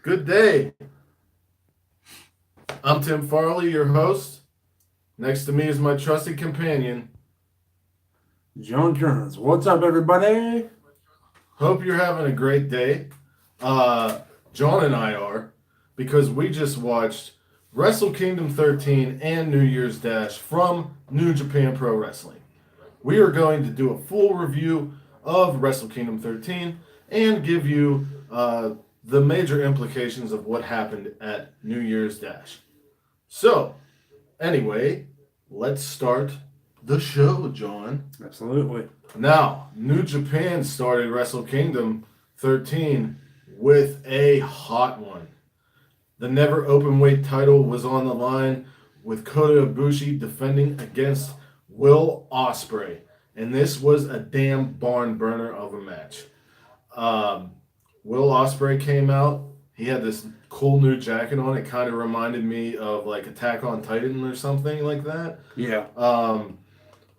Good day. I'm Tim Farley, your host. Next to me is my trusted companion. John Kearns. What's up, everybody? Hope you're having a great day. Uh, John and I are, because we just watched Wrestle Kingdom 13 and New Year's Dash from New Japan Pro Wrestling. We are going to do a full review of Wrestle Kingdom 13 and give you the major implications of what happened at New Year's Dash. So, anyway, let's start the show, John. Absolutely. Now, New Japan started Wrestle Kingdom 13 with a hot one. The never open weight title was on the line with Kota Ibushi defending against Will Ospreay. And this was a damn barn burner of a match. Will Ospreay came out. He had this cool new jacket on. It kind of reminded me of like Attack on Titan or something like that. Yeah.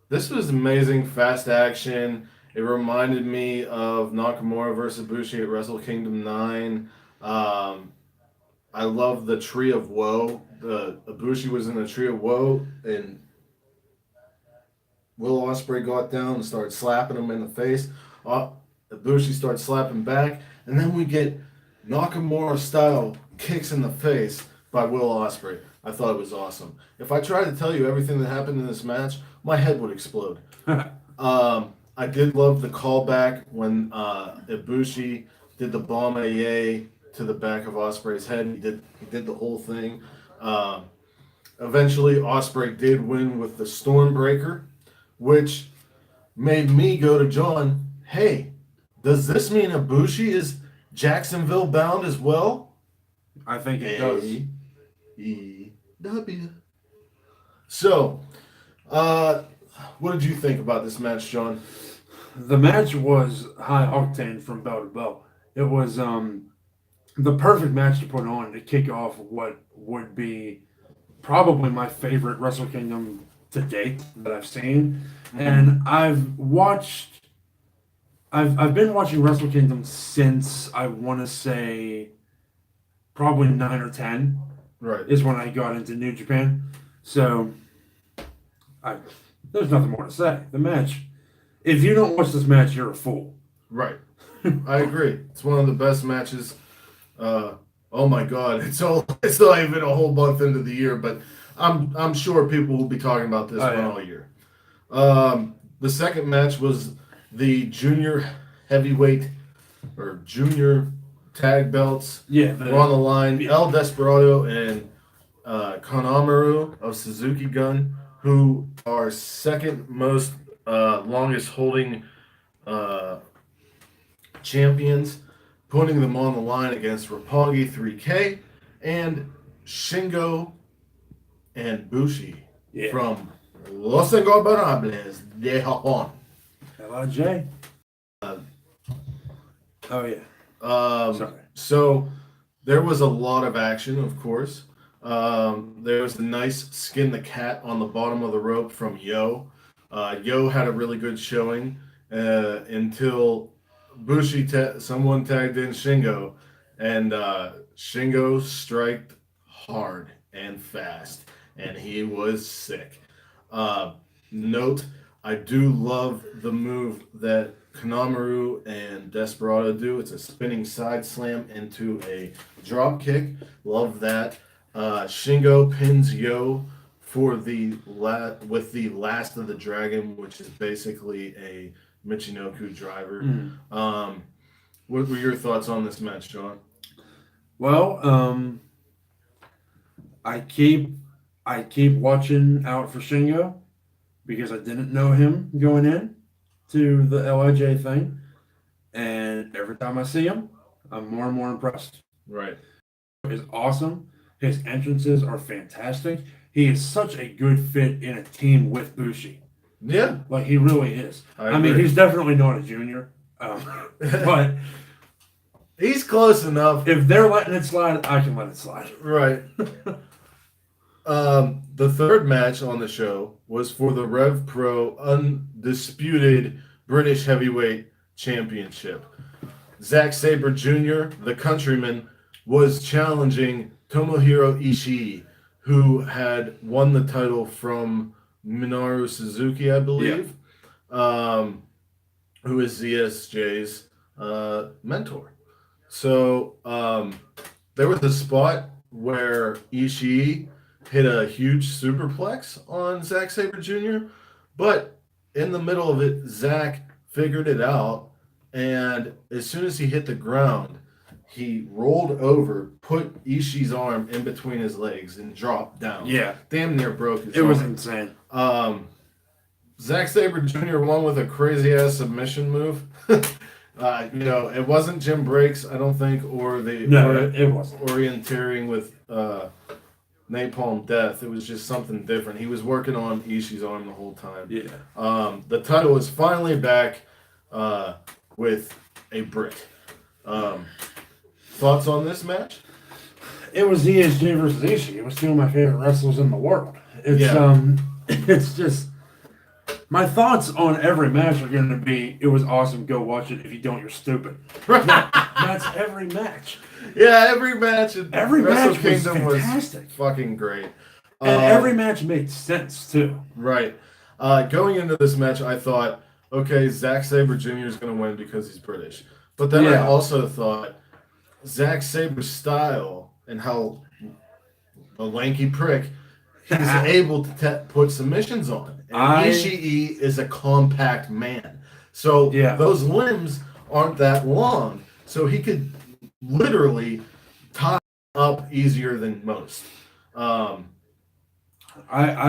This was amazing, fast action. It reminded me of Nakamura versus Ibushi at Wrestle Kingdom 9. I love the Tree of Woe. The Ibushi was in the Tree of Woe, and Will Ospreay got down and started slapping him in the face. Ibushi started slapping back, and then we get Nakamura style kicks in the face by Will Ospreay. I thought it was awesome. If I tried to tell you everything that happened in this match, my head would explode. I did love the callback when Ibushi did the bomb AA to the back of Ospreay's head. He did the whole thing. Eventually, Ospreay did win with the Stormbreaker, which made me go to John, hey, does this mean Ibushi is Jacksonville bound as well? I think it does. A-E-W. So, what did you think about this match, John? The match was high octane from bell to bell. It was the perfect match to put on to kick off what would be probably my favorite Wrestle Kingdom to date that I've seen. And I've been watching Wrestle Kingdom since I want to say probably 9 or 10. Right. Is when I got into New Japan. So there's nothing more to say. The match, if you don't watch this match, you're a fool. Right. I agree. It's one of the best matches. Oh my God, it's not even a whole month into the year, but I'm sure people will be talking about this one all year. The second match was the junior heavyweight or junior tag belts. Yeah, were on the line. Yeah. El Desperado and Kanemaru of Suzuki Gun, who are second most longest holding champions, putting them on the line against Roppongi 3K and Shingo and Bushi from Los Ingobernables de Japón. LIJ. Oh yeah. Sorry. So there was a lot of action, of course. There was a nice skin the cat on the bottom of the rope from Yo. Yo had a really good showing until Bushi someone tagged in Shingo, and Shingo striked hard and fast, and he was sick. Note, I do love the move that Kanemaru and Desperado do. It's a spinning side slam into a drop kick. Love that. Shingo pins Yo for with the last of the dragon, which is basically a Michinoku driver. What were your thoughts on this match, John? Well, I keep watching out for Shingo because I didn't know him going in to the LIJ thing, and every time I see him, I'm more and more impressed. Right. He's awesome. His entrances are fantastic. He is such a good fit in a team with Bushi. Yeah. Like, he really is. I mean, he's definitely not a junior, but he's close enough. If they're letting it slide, I can let it slide. Right. The third match on the show was for the Rev Pro Undisputed British Heavyweight Championship. Zack Sabre Jr., the countryman, was challenging Tomohiro Ishii, who had won the title from Minoru Suzuki, I believe, um, who is ZSJ's mentor. So there was a spot where Ishii hit a huge superplex on Zack Sabre Jr., but in the middle of it, Zack figured it out, and as soon as he hit the ground, he rolled over, put Ishii's arm in between his legs, and dropped down. Yeah. Damn near broke his It arm. was insane. Zack Sabre Jr. won with a crazy ass submission move. It wasn't Jim Breaks, I don't think, or the It wasn't orienteering with Napalm Death. It was just something different. He was working on Ishii's arm the whole time. Yeah. The title is finally back with a brick. Thoughts on this match? It was ZSJ versus Ishii. It was two of my favorite wrestlers in the world. It's just my thoughts on every match are going to be, it was awesome. Go watch it. If you don't, you're stupid. That's every match. Yeah, every match. Every Wrestle match was Kingdom fantastic. was fucking great. And every match made sense too. Right. Going into this match, I thought, okay, Zack Sabre Jr. is going to win because he's British. But then I also thought Zack Sabre's style and how a lanky prick he's able to put submissions on. And Ishii is a compact man. So those limbs aren't that long. So he could literally tie up easier than most. I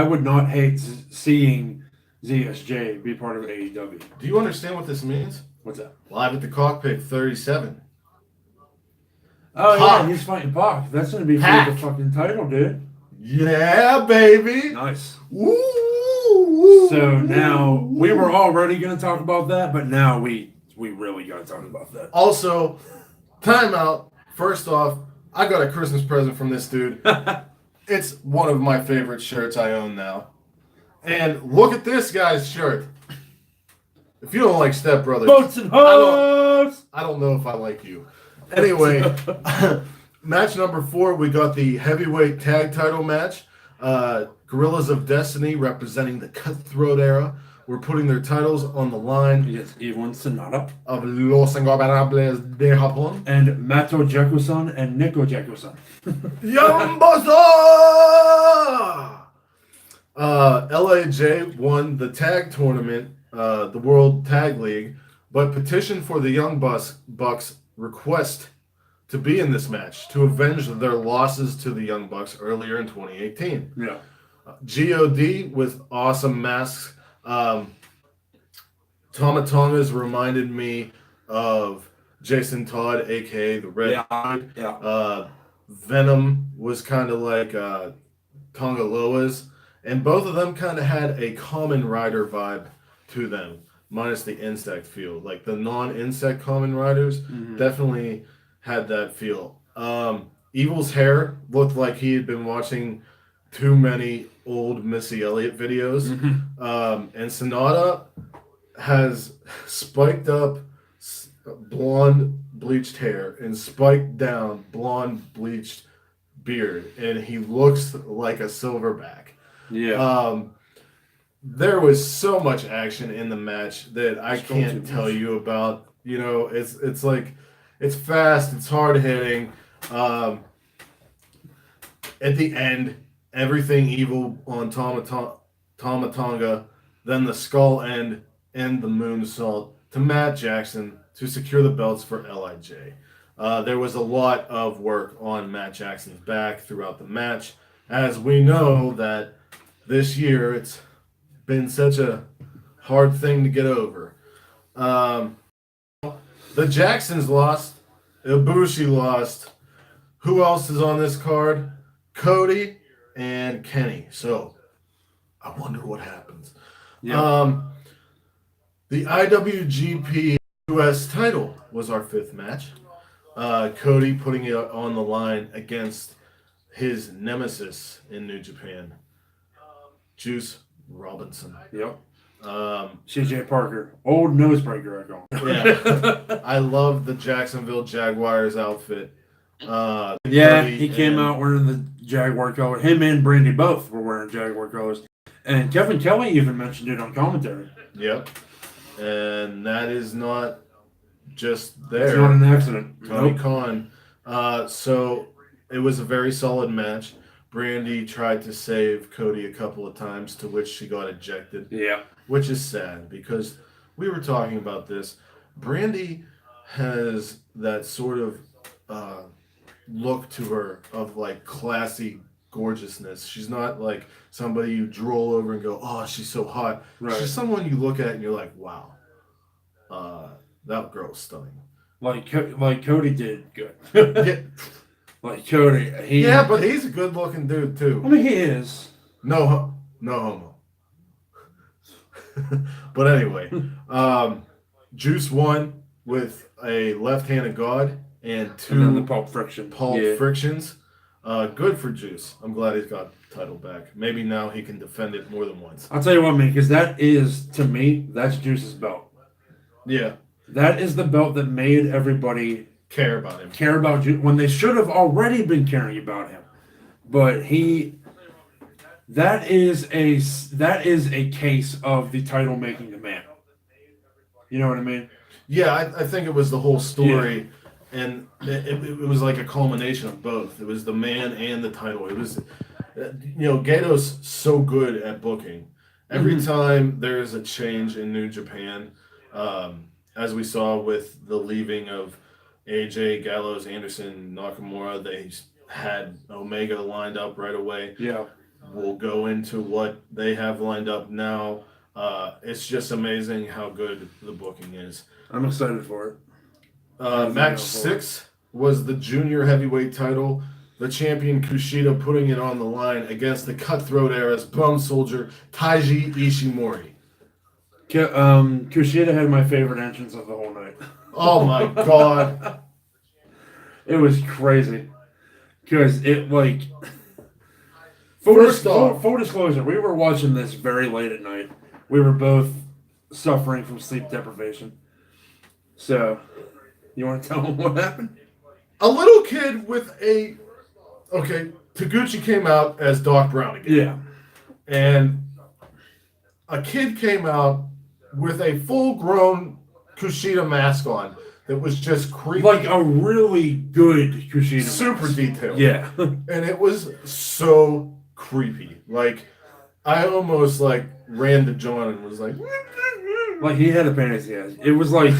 would not hate seeing ZSJ be part of AEW. Do you understand what this means? What's that? Live at the Cockpit 37. Oh, Pac. yeah, he's fighting Pac. That's going to be for the fucking title, dude. Yeah, baby. Nice. Woo. So now, we were already going to talk about that, but now we really got to talk about that. Also, timeout. First off, I got a Christmas present from this dude. It's one of my favorite shirts I own now. And look at this guy's shirt. If you don't like Step Brothers, Boats and Hooves! I don't know if I like you. Anyway, match number 4, we got the heavyweight tag title match. Gorillas of Destiny, representing the Cutthroat era, were putting their titles on the line. Yes, Evil Sonata. Of Los Ingobernables de Japón. And Mato Jaku-san and Nico Jaku-san. Yambosa! LAJ won the tag tournament, the World Tag League, but petitioned for the Young Bucks request to be in this match to avenge their losses to the Young Bucks earlier in 2018. Yeah. GOD with awesome masks. Tomatongas reminded me of Jason Todd, aka the Red Hood. Yeah. Venom was kind of like Tongaloa's, and both of them kind of had a Kamen Rider vibe to them, minus the insect feel. Like the non-insect Kamen Riders definitely had that feel. Evil's hair looked like he had been watching too many old Missy Elliott videos. And Sonata has spiked up blonde bleached hair and spiked down blonde bleached beard, and he looks like a silverback. Yeah. There was so much action in the match that I can't tell you about. You know, it's like, it's fast, it's hard hitting. At the end, everything Evil on Tomatonga, then the skull end and the moonsault to Matt Jackson to secure the belts for LIJ. There was a lot of work on Matt Jackson's back throughout the match, as we know that this year it's been such a hard thing to get over. The Jacksons lost. Ibushi lost. Who else is on this card? Cody and Kenny. So I wonder what happens. Yeah. The IWGP US title was our 5th match. Cody putting it on the line against his nemesis in New Japan, Juice Robinson. Yep. CJ Parker, old nosebreaker, I call him. Yeah. I love the Jacksonville Jaguars outfit. Yeah, Cody he came and out wearing the Jaguar color. Him and Brandy both were wearing Jaguar colors. And Kevin Kelly even mentioned it on commentary. yep, and that is not just It's not there. an accident. Tony Nope. Khan. So it was a very solid match. Brandy tried to save Cody a couple of times, to which she got ejected, Yeah. which is sad because we were talking about this. Brandy has that sort of uh, look to her of like classy gorgeousness. She's not like somebody you droll over and go, "Oh, she's so hot." Right. She's someone you look at and you're like, "Wow, that girl's stunning." Like Cody did good. Yeah, Like Cody, yeah, but he's a good-looking dude I too. mean, he is. No homo. But anyway, Juice won with a left-handed God and And then the two Pulp Friction. Pulp Yeah. Frictions. Good for Juice. I'm glad he's got the title back. Maybe now he can defend it more than once. I'll tell you what, man, because that is, to me, that's Juice's belt. Yeah, That is the belt that made everybody care about him. care about Juice when they should have already been caring about him. But that is a case of the title making the man. You know what I mean? Yeah, I think it was the whole story, and it was like a culmination of both. It was the man and the title. It was, Gato's so good at booking. Every time there is a change in New Japan, as we saw with the leaving of AJ, Gallows, Anderson, Nakamura, they had Omega lined up right away. Yeah. We'll go into what they have lined up now. It's just amazing how good the booking is. I'm excited for it. Match 6 was the junior heavyweight title. The champion Kushida putting it on the line against the Cutthroat Era's Bone Soldier Taiji Ishimori. Kushida had my favorite entrance of the whole night. Oh my god. It was crazy. Because it, like... Full disclosure, we were watching this very late at night. We were both suffering from sleep deprivation. So, you want to tell them what happened? A little kid with a... Okay, Taguchi came out as Doc Brown again. Yeah. And a kid came out with a full-grown Kushida mask on that was just creepy. Like a really good Kushida super mask. detailed. Yeah. And it was so creepy. Like, I almost like ran to John and was like, Like he had a fantasy head. It was like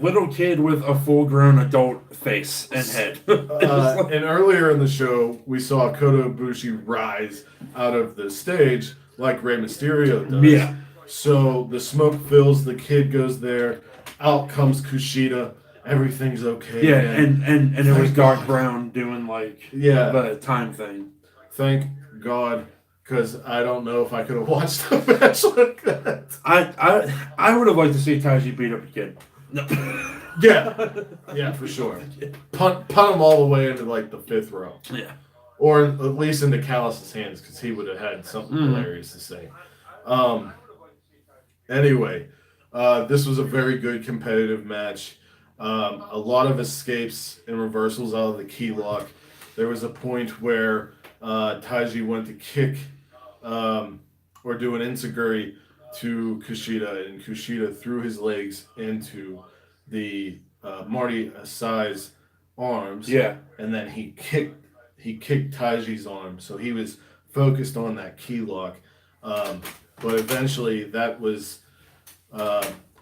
little kid with a full grown adult face and head. And earlier in the show, we saw Kota Ibushi rise out of the stage like Rey Mysterio does. Yeah. So the smoke fills, the kid goes there, out comes Kushida, everything's okay. Yeah, again. and it was Doc Brown doing like the time thing. Thank God, because I don't know if I could have watched a match like that. I would have liked to see Taiji beat up a kid. No. Yeah, for sure. Punt him all the way into like the 5th row. Yeah. Or at least into Callis' hands, because he would have had something hilarious to say. Anyway, this was a very good competitive match. A lot of escapes and reversals out of the key lock. There was a point where Taiji went to kick or do an enziguri to Kushida, and Kushida threw his legs into the Marty Asai's arms. Yeah. And then he kicked Taiji's arm, so he was focused on that key lock. But eventually that was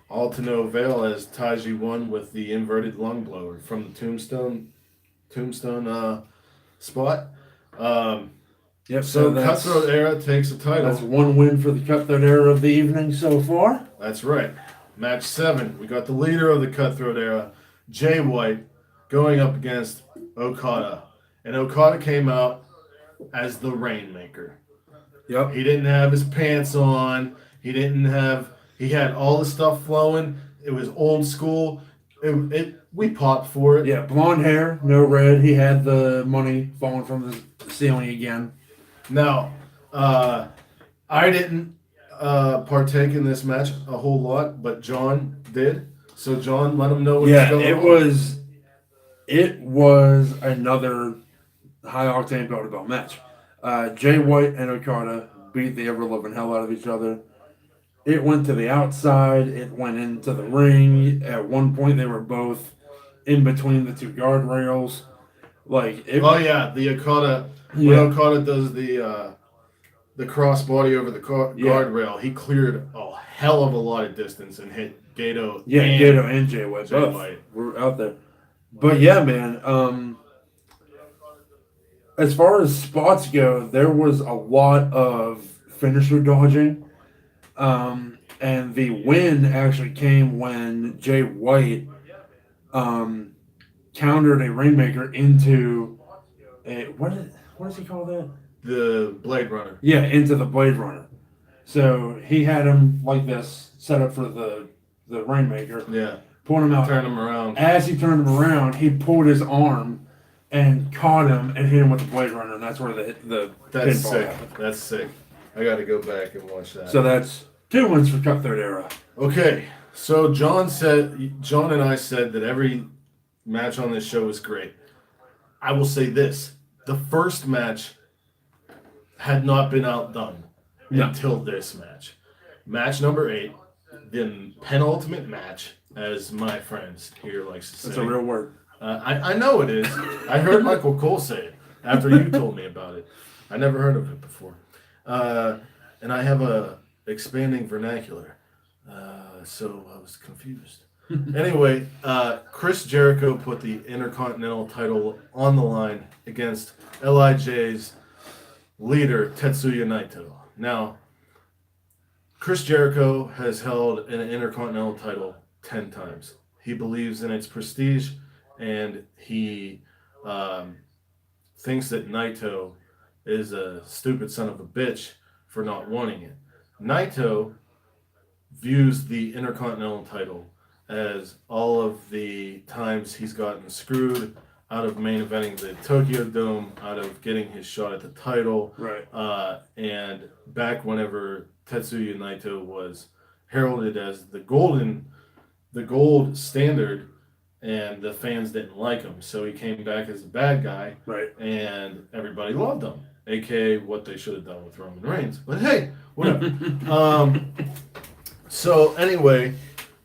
all to no avail as Taiji won with the inverted lung blower from the tombstone spot. Yep. So Cutthroat Era takes the title. That's one win for the Cutthroat Era of the evening so far. That's right. Match 7. We got the leader of the Cutthroat Era, Jay White, going up against Okada. And Okada came out as the Rainmaker. Yep. He didn't have his pants on. He had all the stuff flowing. It was old school. We popped for it. Yeah, blonde hair, no red. He had the money falling from the ceiling again. Now, I didn't partake in this match a whole lot, but John did. So, John, let him know what he's going on. It was another high octane bell to bell match. Jay White and Okada beat the ever loving hell out of each other. It went to the outside. It went into the ring. At one point, they were both in between the two guardrails. Like it. Oh yeah, the Okada when Yeah, Okada does the crossbody over the yeah, guardrail, he cleared a hell of a lot of distance and hit Gato yeah. and Gato and Jay White Jay both White. were out there. But yeah, man. As far as spots go, there was a lot of finisher dodging. And the win actually came when Jay White um, countered a rainmaker into a what does he call that? The Blade Runner. Yeah, into the Blade Runner. So he had him like this, set up for the rainmaker, Yeah. pulled him out. Turn him around. As he turned him around, he pulled his arm and caught him and hit him with the Blade Runner, and that's where the That's pinfall sick. happened. That's sick. I got to go back and watch that. So that's 2 wins for Cup Third Era. Okay, so John and I said that every match on this show was great. I will say this: the first match had not been outdone No. until this match. Match number 8, the penultimate match, as my friends here likes to say. That's a real word. I know it is. I heard Michael Cole say it after you told me about it. I never heard of it before. And I have a expanding vernacular. So I was confused. Anyway, Chris Jericho put the Intercontinental title on the line against LIJ's leader, Tetsuya Naito. Now, Chris Jericho has held an Intercontinental title 10 times. He believes in its prestige, and he thinks that Naito is a stupid son of a bitch for not wanting it. Naito views the Intercontinental title as all of the times he's gotten screwed out of main eventing the Tokyo Dome, out of getting his shot at the title. Right. And back whenever Tetsuya Naito was heralded as the gold standard, and the fans didn't like him, so he came back as a bad guy, Right. and everybody loved him, aka what they should have done with Roman Reigns. But hey, whatever. So anyway,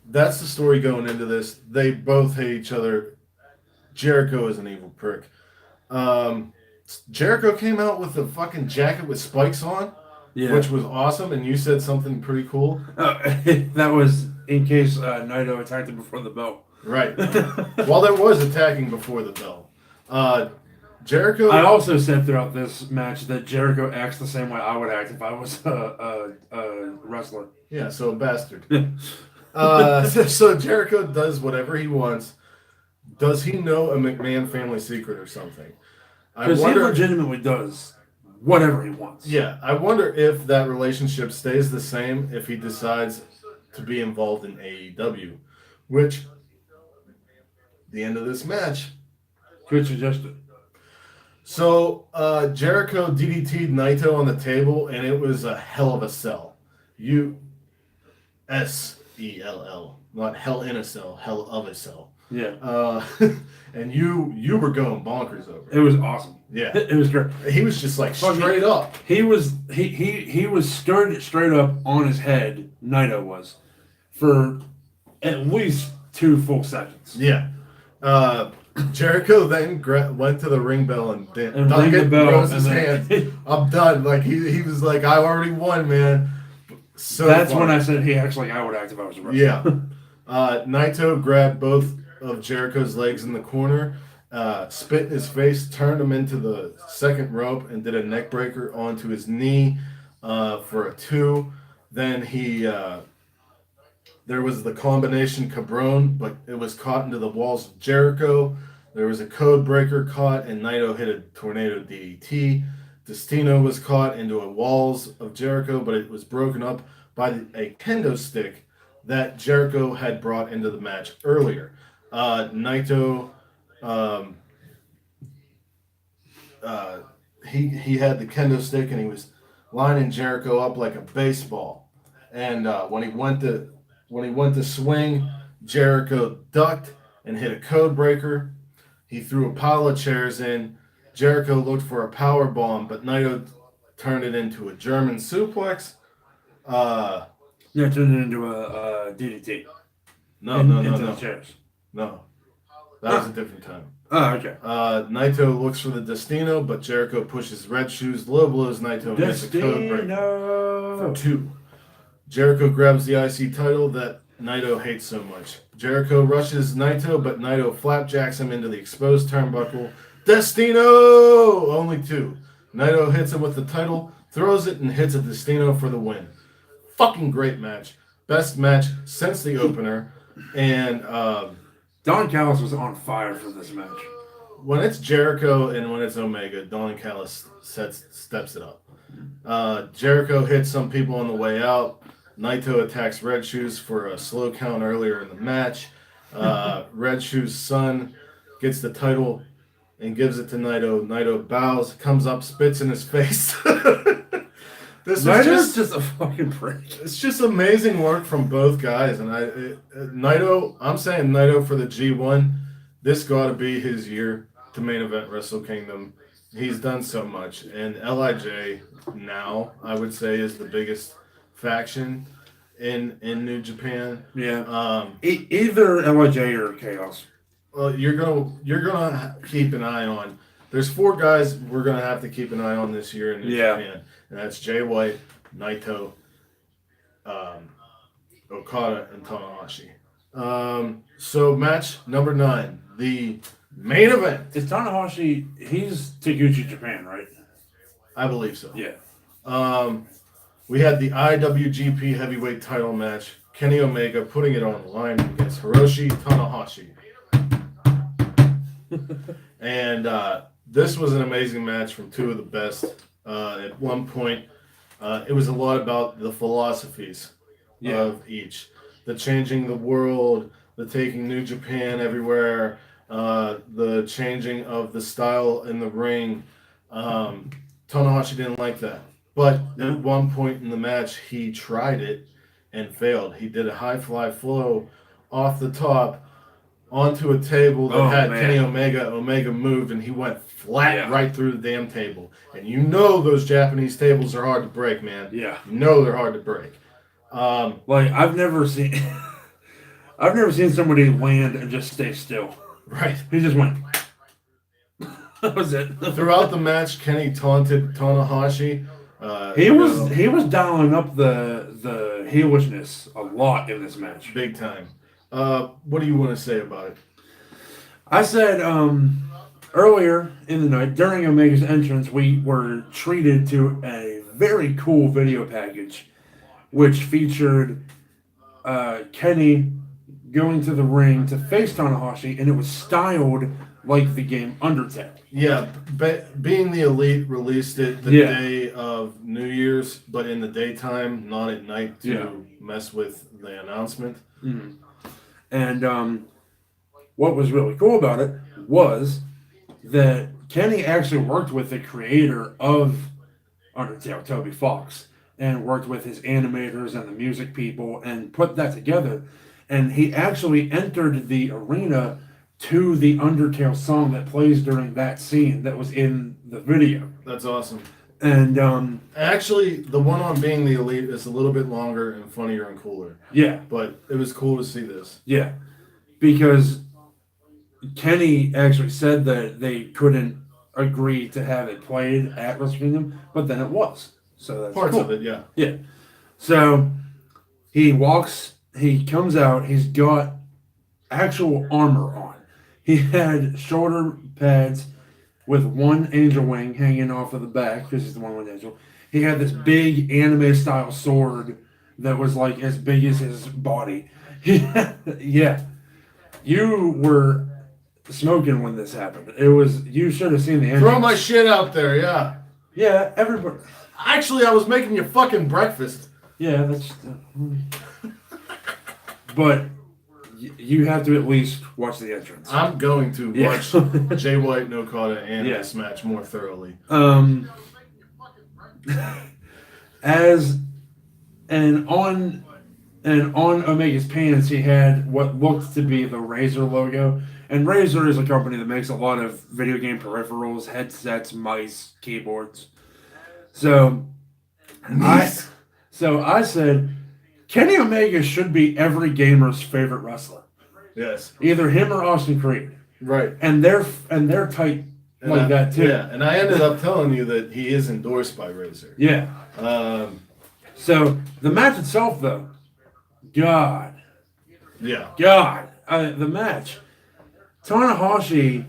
that's the story going into this. They both hate each other. Jericho is an evil prick. Jericho came out with a fucking jacket with spikes on, Yeah. which was awesome, and you said something pretty cool. That was in case Naito attacked him before the bell. Right. Well, there was attacking before the bell. Jericho. I also said throughout this match that Jericho acts the same way I would act if I was a wrestler. Yeah, so a bastard. So Jericho does whatever he wants. Does he know a McMahon family secret or something? Because he legitimately does whatever he wants. Yeah, I wonder if that relationship stays the same if he decides to be involved in AEW, which the end of this match. Good suggestion. So Jericho DDT'd Naito on the table, and it was a hell of a sell. USELL, not hell in a cell, hell of a cell. Yeah. And you were going bonkers over it. It was awesome. Yeah, It was great. he was just like straight up. He was stood straight up on his head. Naito was for at least 2 full seconds. Yeah. Jericho then went to the ring bell and rang the bell, rose his and hand. then- I'm done. Like he was like, I already won, man. So That's fun. when I said he acts like I would act if I was a wrestler. Yeah. Naito grabbed both of Jericho's legs in the corner, spit in his face, turned him into the second rope, and did a neck breaker onto his knee for a 2. Then there was the combination Cabron, but it was caught into the walls of Jericho. There was a code breaker caught, and Naito hit a tornado DDT. Destino was caught into a walls of Jericho, but it was broken up by a kendo stick that Jericho had brought into the match earlier. Naito, he had the kendo stick, and he was lining Jericho up like a baseball. And when he went to swing, Jericho ducked and hit a code breaker. He threw a pile of chairs in. Jericho looked for a power bomb, but Naito turned it into a German suplex. Yeah, turned it into a DDT. No, no, no, into no. the chairs. No. That was a different time. Oh, okay. Naito looks for the Destino, but Jericho pushes Red Shoes, low blows Naito, and hits a code break for 2. Jericho grabs the IC title that Naito hates so much. Jericho rushes Naito, but Naito flapjacks him into the exposed turnbuckle. Destino! Only 2. Naito hits him with the title, throws it, and hits a Destino for the win. Fucking great match. Best match since the opener. And Don Callis was on fire for this match. when it's Jericho and when it's Omega, Don Callis steps it up. Jericho hits some people on the way out. Naito attacks Red Shoes for a slow count earlier in the match. Red Shoes' son gets the title and gives it to Naito. Naito bows, comes up, spits in his face. Naito's just a fucking prick. It's just amazing work from both guys. And Naito, I'm saying Naito for the G1. This got to be his year to main event Wrestle Kingdom. He's done so much. And LIJ now, I would say, is the biggest faction in New Japan. Yeah. Either LIJ or Chaos. Well, you're gonna keep an eye on. There's 4 guys we're gonna have to keep an eye on this year in New Japan, and that's Jay White, Naito, Okada, and Tanahashi. So match number 9, the main event. Is Tanahashi? He's Taguchi Japan, right? I believe so. Yeah. We had the IWGP Heavyweight Title match. Kenny Omega putting it on the line against Hiroshi Tanahashi. And this was an amazing match from 2 of the best. At one point, it was a lot about the philosophies of each. The changing the world, the taking New Japan everywhere, the changing of the style in the ring. Tanahashi didn't like that. But at one point in the match, he tried it and failed. He did a high fly flow off the top onto a table that had Kenny Omega. Omega moved, and he went flat right through the damn table. And you know those Japanese tables are hard to break, man. Yeah. You know they're hard to break. Like, I've never seen somebody land and just stay still. Right. He just went. That was it. Throughout the match, Kenny taunted Tanahashi. He was dialing up the heelishness a lot in this match. Big time. What do you want to say about it? I said earlier in the night, during Omega's entrance, we were treated to a very cool video package, which featured Kenny going to the ring to face Tanahashi, and it was styled like the game Undertale. Yeah, being the Elite released it the day of New Year's, but in the daytime, not at night to mess with the announcement. Mm-hmm. And what was really cool about it was that Kenny actually worked with the creator of Undertale, Toby Fox, and worked with his animators and the music people and put that together. And he actually entered the arena to the Undertale song that plays during that scene that was in the video. That's awesome. And actually, the one on Being the Elite is a little bit longer and funnier and cooler. Yeah. But it was cool to see this. Yeah. Because Kenny actually said that they couldn't agree to have it played at Wrestle Kingdom, but then it was. So that's parts cool. of it, yeah. Yeah. So he comes out, he's got actual armor on. He had shoulder pads with one angel wing hanging off of the back, because he's the one with angel. He had this big anime-style sword that was like as big as his body. Yeah. You were smoking when this happened. You should have seen the entrance. Throw my shit out there, yeah. Yeah, everybody. Actually, I was making you fucking breakfast. Yeah, that's... But you have to at least watch the entrance. I'm going to watch Jay White and Okada and this match more thoroughly. On Omega's pants, he had what looked to be the Razor logo, And Razer is a company that makes a lot of video game peripherals, headsets, mice, keyboards. So I said Kenny Omega should be every gamer's favorite wrestler. Yes. Either him or Austin Creed. Right. And they're tight like that too. Yeah, and I ended up telling you that he is endorsed by Razer. Yeah. So the match itself, though, God, the match. Tanahashi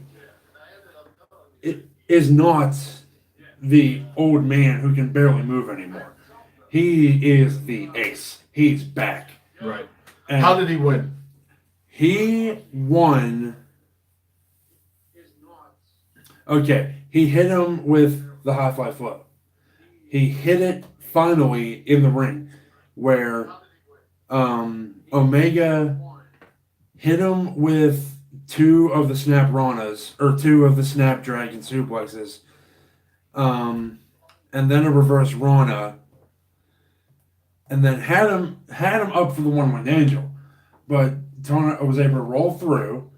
is not the old man who can barely move anymore. He is the ace. He's back. Right. And how did he win? He won. Okay, he hit him with the high fly flow. He hit it finally in the ring, where Omega hit him with two of the snap Ranas, or two of the snapdragon suplexes, and then a reverse Rana, and then had him up for the one-winged angel, but Tana was able to roll through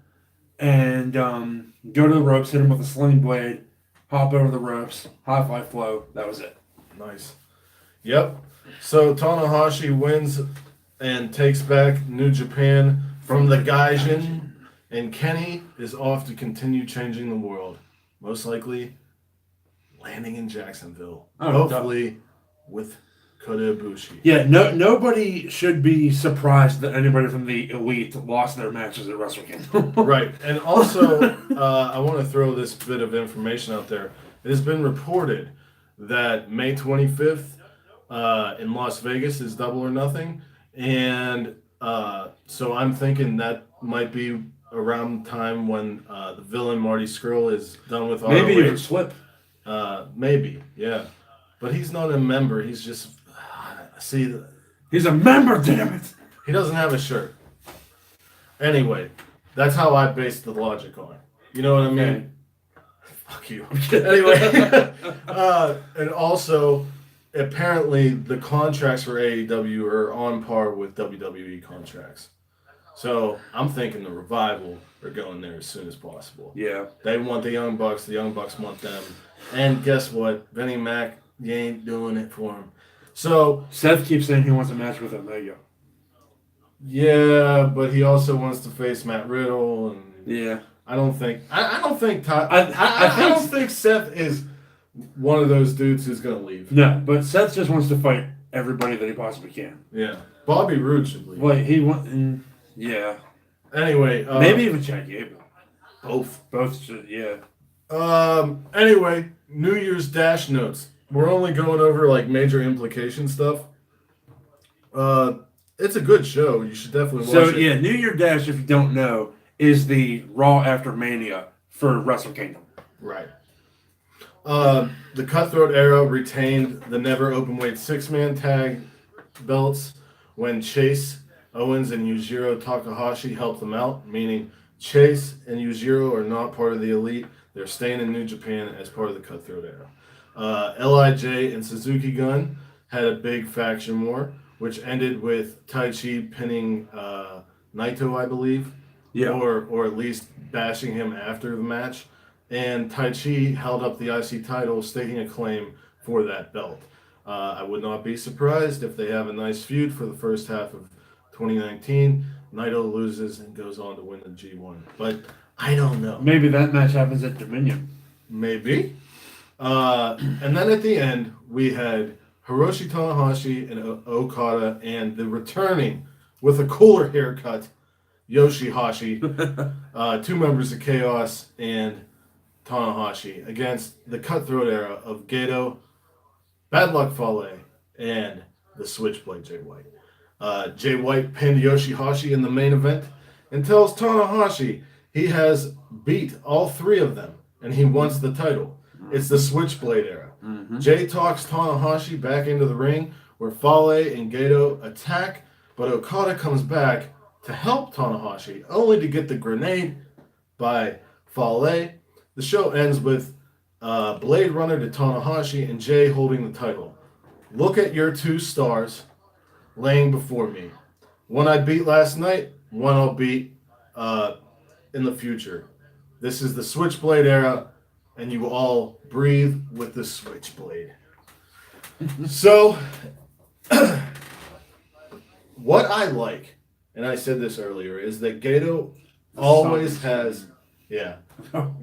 and go to the ropes, hit him with a sling blade, hop over the ropes, high fly flow. That was it. Nice. Yep. So Tanahashi wins and takes back New Japan from the Gaijin, and Kenny is off to continue changing the world. Most likely landing in Jacksonville. Hopefully with Kota Ibushi. Yeah, nobody should be surprised that anybody from the Elite lost their matches at Wrestle Kingdom. Right. And also, I want to throw this bit of information out there. It has been reported that May 25th in Las Vegas is Double or Nothing. And so I'm thinking that might be around time when the villain Marty Scurll is done with ROH. Maybe even Slip. Maybe, yeah. But he's not a member. He's just... See... He's a member, damn it! He doesn't have a shirt. Anyway, that's how I based the logic on. You know what I mean? Okay. Fuck you. Anyway, and also, apparently the contracts for AEW are on par with WWE contracts. So I'm thinking the Revival are going there as soon as possible. Yeah. They want the Young Bucks. The Young Bucks want them. And guess what? Vinnie Mac, you ain't doing it for him. So Seth keeps saying he wants a match with Omega. Yeah, but he also wants to face Matt Riddle, and yeah, I don't think Seth is one of those dudes who's gonna leave. No, but Seth just wants to fight everybody that he possibly can. Yeah, Bobby Roode should leave. Well, he wants. Yeah. Anyway, maybe even Chad Gable. Both should. Yeah. Anyway, New Year's Dash notes. We're only going over like major implication stuff. It's a good show. You should definitely watch it. So, yeah, New Year Dash, if you don't know, is the Raw after Mania for Wrestle Kingdom. Right. The Cutthroat Era retained the never openweight 6-man tag belts when Chase Owens and Yujiro Takahashi helped them out, meaning Chase and Yujiro are not part of the Elite. They're staying in New Japan as part of the Cutthroat Era. LIJ and Suzuki Gun had a big faction war, which ended with Taichi pinning Naito, I believe, or at least bashing him after the match. And Taichi held up the IC title, staking a claim for that belt. I would not be surprised if they have a nice feud for the first half of 2019. Naito loses and goes on to win the G1. But I don't know. Maybe that match happens at Dominion. Maybe. And then at the end, we had Hiroshi Tanahashi and Okada and the returning, with a cooler haircut, Yoshihashi, two members of Chaos, and Tanahashi against the Cutthroat Era of Gedo, Bad Luck Fale, and the Switchblade Jay White. Jay White pinned Yoshihashi in the main event and tells Tanahashi he has beat all three of them and he wants the title. It's the Switchblade Era. Mm-hmm. Jay talks Tanahashi back into the ring where Fale and Gedo attack, but Okada comes back to help Tanahashi, only to get the grenade by Fale. The show ends with Blade Runner to Tanahashi and Jay holding the title. Look at your two stars laying before me. One I beat last night, one I'll beat in the future. This is the Switchblade era, and you all breathe with the Switchblade. So, what I like, and I said this earlier, is that Gato always has,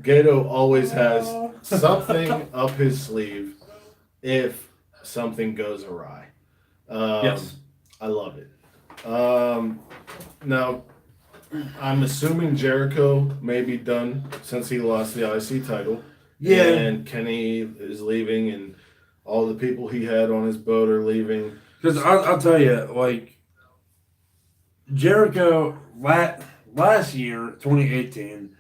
Gato always has something up his sleeve if something goes awry. Yes. I love it. Now, I'm assuming Jericho may be done since he lost the IC title. Yeah. And Kenny is leaving, and all the people he had on his boat are leaving. Because I'll tell you, like, Jericho, last year, 2018,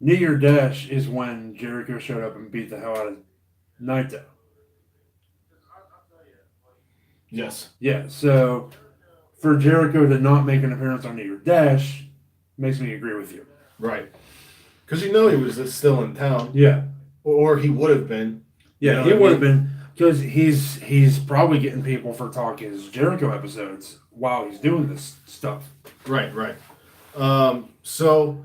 New Year Dash is when Jericho showed up and beat the hell out of Naito. Yes. Yeah, so for Jericho to not make an appearance on New Year Dash makes me agree with you. Right. Because you know he was still in town. Yeah. Or he would have been. Yeah, You know he what I would have mean? been. Because he's probably getting people for Talk His Jericho episodes while he's doing this stuff. Right. So,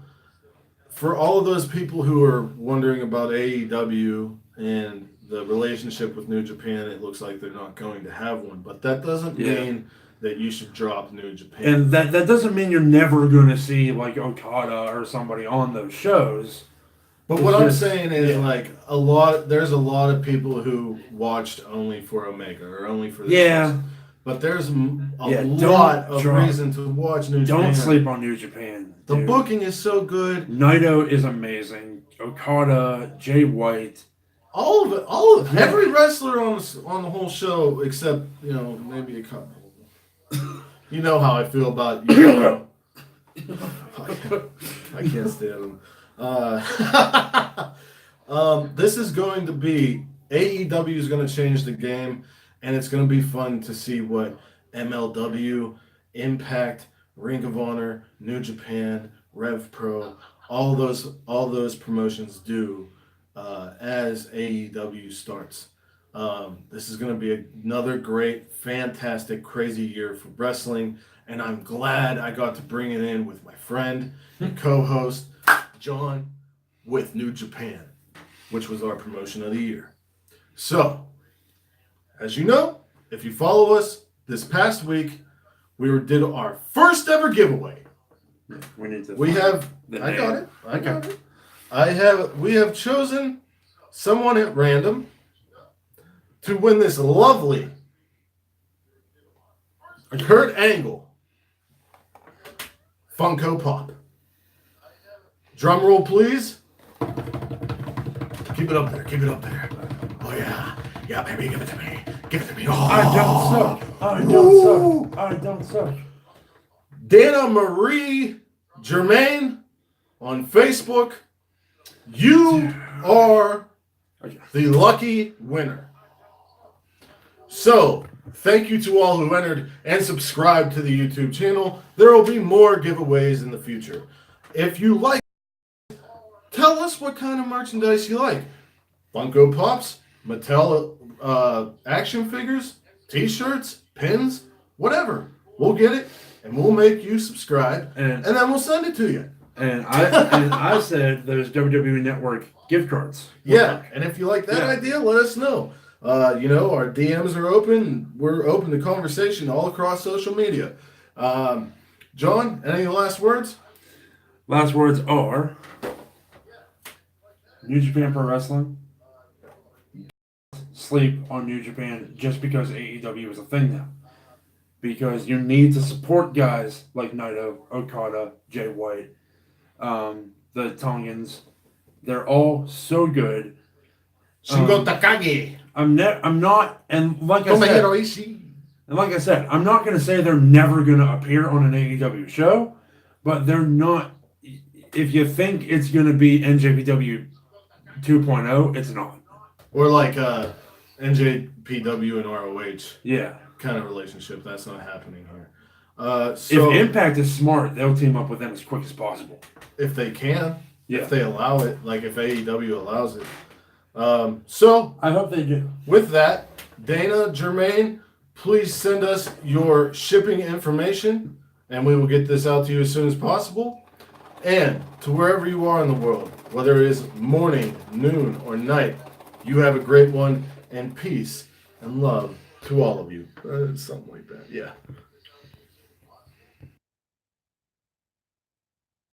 for all of those people who are wondering about AEW and the relationship with New Japan, it looks like they're not going to have one. But that doesn't mean that you should drop New Japan. And that doesn't mean you're never going to see, like, Okada or somebody on those shows. But what I'm saying is, like, there's a lot of people who watched only for Omega or only for this. Yeah. But there's a lot of reason to watch New Japan. Don't sleep on New Japan. The dude. booking is so good. Naito is amazing. Okada, Jay White. All of it. Every wrestler on the whole show, except, maybe a couple. You know how I feel about I can't stand them. This is going to be AEW is going to change the game, and it's going to be fun to see what MLW, Impact, Ring of Honor, New Japan, Rev Pro, all those promotions do as AEW starts. This is going to be another great, fantastic, crazy year for wrestling, and I'm glad I got to bring it in with my friend and co-host, John, with New Japan, which was our promotion of the year. So, as you know, if you follow us, this past week, we did our first ever giveaway. We have chosen someone at random to win this lovely Kurt Angle Funko Pop. Drum roll, please. Keep it up there. Oh yeah, baby, give it to me. Oh. I don't suck. Dana Marie Germain on Facebook. You are the lucky winner. So, thank you to all who entered and subscribed to the YouTube channel. There will be more giveaways in the future. If you like, tell us what kind of merchandise you like. Funko Pops, Mattel action figures, t-shirts, pins, whatever. We'll get it, and we'll make you subscribe, and then we'll send it to you. And I said those WWE Network gift cards. Yeah, and if you like that idea, let us know. Our DMs are open. We're open to conversation all across social media. John, any last words? Last words are New Japan Pro Wrestling. Sleep on New Japan just because AEW is a thing now. Because you need to support guys like Naito, Okada, Jay White, the Tongans. They're all so good. Shingo Takagi. I'm not, and like I said, I'm not going to say they're never going to appear on an AEW show, but they're not. If you think it's going to be NJPW 2.0, it's not. Or like NJPW and ROH. Yeah. Kind of relationship. That's not happening here. If Impact is smart, they'll team up with them as quick as possible. If they can. Yeah. If they allow it. Like if AEW allows it. So I hope they do. With that, Dana Germain, please send us your shipping information, and we will get this out to you as soon as possible. And to wherever you are in the world, whether it is morning, noon, or night, you have a great one, and peace and love to all of you. Something like that, yeah.